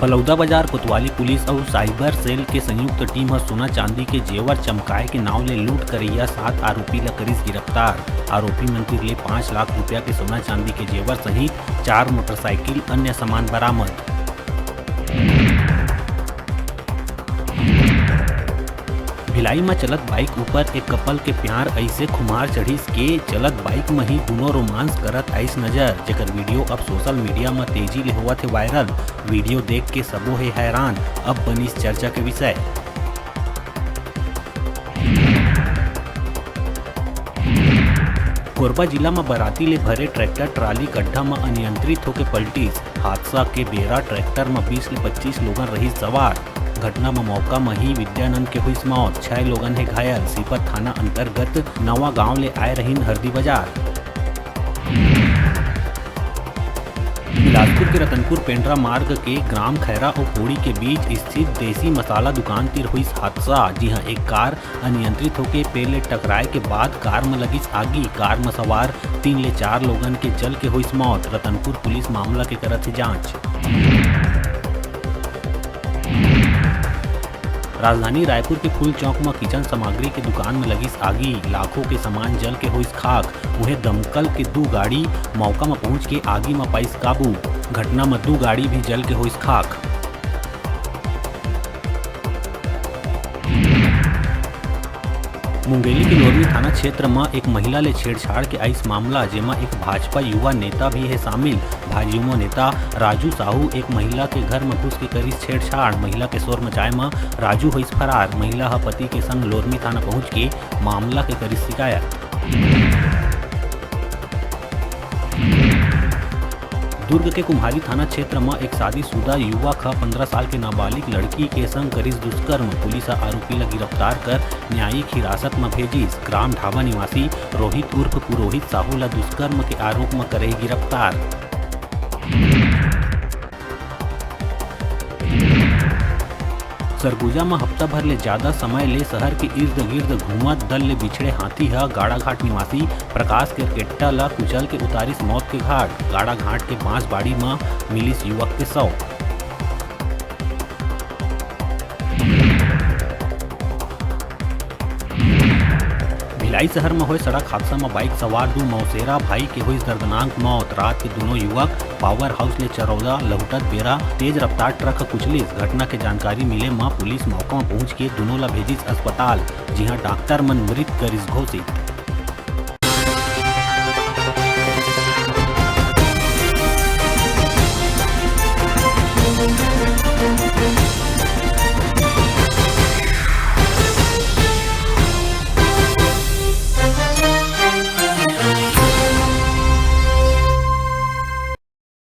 बलौदा बाजार कोतवाली पुलिस और साइबर सेल के संयुक्त टीम ह सोना चांदी के जेवर चमकाए के नाव ले लूट करैया 7 आरोपी ला करिस गिरफ्तार। आरोपी मन तीर ले 5 लाख रुपया के सोना चांदी के जेवर सहित 4 मोटरसाइकिल अन्य सामान बरामद। भिलाई में चलत बाइक ऊपर एक कपल के प्यार ऐसे खुमार चढ़ीस के चलत बाइक में ही दोनों रोमांस करत आइस नजर, जेकर वीडियो अब सोशल मीडिया में तेजी ले होवत है वायरल। वीडियो देख के सबो है हैरान, अब बनिस चर्चा के विषय। कोरबा जिला में बराती ले भरे ट्रैक्टर ट्राली गड्ढा में अनियंत्रित होकर पलटिस। हादसा के बेरा ट्रैक्टर में 20 ले 25 लोगन रही सवार। घटना में मौका में ही विद्यानंद के हुई मौत, 6 लोगन है घायल। सीपत थाना अंतर्गत नवा गांव ले आए रहीन हरदी बाजार। बिलासपुर के रतनपुर पेंड्रा मार्ग के ग्राम खैरा और कोड़ी के बीच स्थित देसी मसाला दुकान तीर हुई हादसा, जी हाँ, एक कार अनियंत्रित होकर पेड़ ले टकराए के बाद कार में लगी आगी। कार में सवार 3 ले 4 लोगन के जल के हुई मौत। रतनपुर पुलिस मामला के करत है जांच। राजधानी रायपुर के फूल चौक में किचन सामग्री की दुकान में लगी आगी। लाखों के सामान जल के हुई खाक। उन्हें दमकल के 2 गाड़ी मौका में पहुंच के आगी में पाइस काबू। घटना में 2 गाड़ी भी जल के हुई खाक। मुंगेली के लोरमी थाना क्षेत्र में एक महिला ले छेड़छाड़ के आइस मामला, जेमा एक भाजपा युवा नेता भी है शामिल। भाजयुमो नेता राजू साहू एक महिला के घर में घुस के करिस छेड़छाड़। महिला के शोर मचाए में राजू होइस फरार। महिला हा पति के संग लोरमी थाना पहुंच के मामला के करिस शिकायत। दुर्ग के कुम्हारी थाना क्षेत्र में एक शादीशुदा युवक 15 साल के नाबालिग लड़की के संग करिस दुष्कर्म। पुलिस आरोपी ला गिरफ्तार कर न्यायिक हिरासत में भेजिस। ग्राम ढाबा निवासी रोहित उर्फ पुरोहित साहू ला दुष्कर्म के आरोप में करे गिरफ्तार। सरगुजा में हफ्ता भर ले ज्यादा समय ले शहर के इर्द गिर्द घूमत दल ले बिछड़े हाथी है गाड़ाघाट निवासी प्रकाश के केट्टा ला कुचल के उतारिस मौत के घाट। गाड़ाघाट के बांसबाड़ी में मिलिस युवक के शव। भिलाई शहर में हुए सड़क हादसा में बाइक सवार 2 मौसेरा भाई के हुई दर्दनाक मौत। रात के दोनों युवक पावर हाउस ले चरौदा लहुटत बेरा तेज रफ्तार ट्रक कुचलिस। घटना के जानकारी मिले में पुलिस मौका में पहुंच के दोनों ला भेजिस अस्पताल, जिहां डॉक्टर मन मृत करिस घोषित।